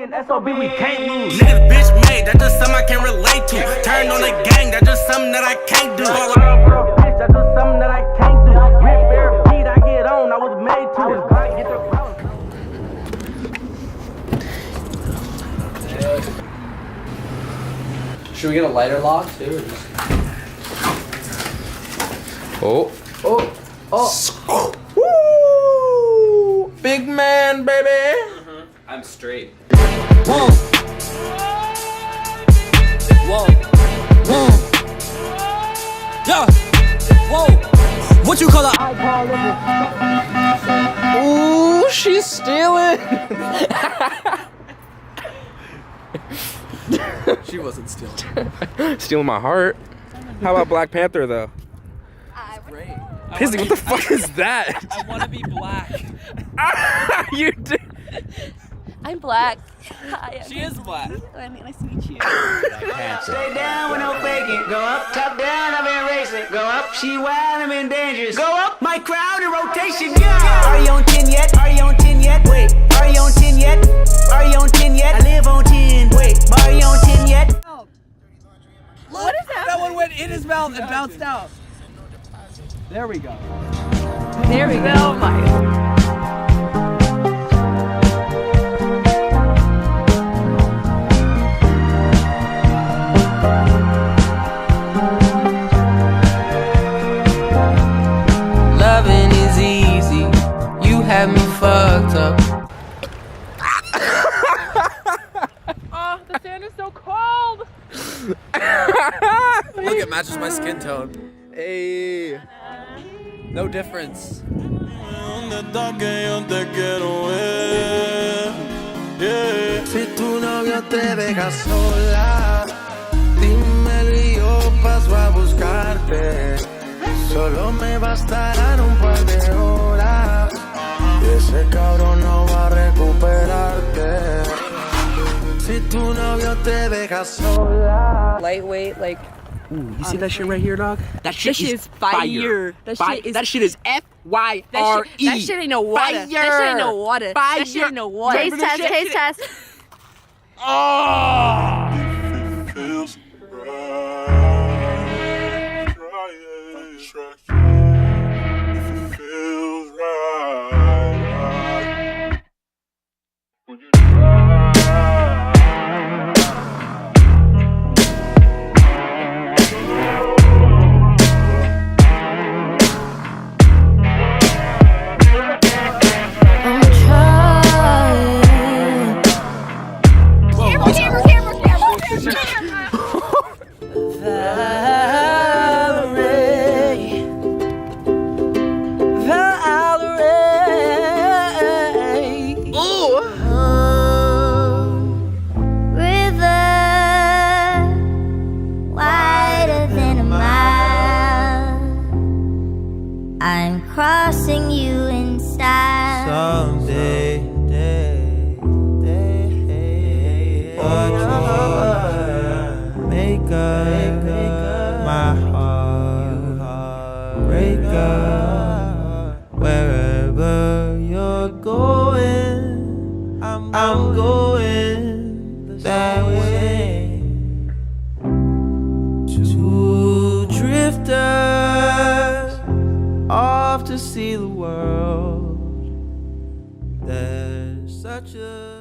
SOB, we can't lose. Niggas bitch made, that's just something I can't relate to. Turn on the gang, that's just something that I can't do. That's just something that I can't do. Rip every beat I get on, I was made to. Should we get a lighter log too? Or just... Oh. Woo! Big man, baby. I'm straight. Whoa. Whoa. Whoa. Yeah. Whoa. What you call a Ooh, she's stealing. She wasn't stealing. Stealing my heart. How about Black Panther though? Great. Pizzy, what the fuck is that? I want to be black. You did. I'm black. Hi. She is black. Nice to meet you. Stay down with no faking. Go up, top down, I've been racing. Go up, she wild, I'm in dangerous. Go up, my crowd in rotation. Yeah. Are you on 10 yet? Are you on 10 yet? Wait, are you on 10 yet? Are you on 10 yet? I live on 10. Wait, are you on 10 yet? Oh. What is that? That one went in his mouth and bounced out. There we go. There we go. Oh my. Loving is easy. You have me fucked up. Oh, the sand is so cold. Look, it matches my skin tone. Hey. No difference. Si tu novio te deja sola, dímelo y yo paso a buscarte. Solo me bastarán un par de horas y ese cabrón no va a recuperarte. Si tu novio te deja sola. Lightweight, like. Ooh, you see that shit right here, dog? That shit is fire. That shit is FYRE. That shit ain't no water. Fire. That shit ain't no water. Fire. That shit ain't no water. Taste test, taste test. Oh! Feels right. If it feels right. Would you I'm crossing you in style. someday, make up my heart, break up wherever you're going. I'm going that way. Two drifters off to see the world. There's such a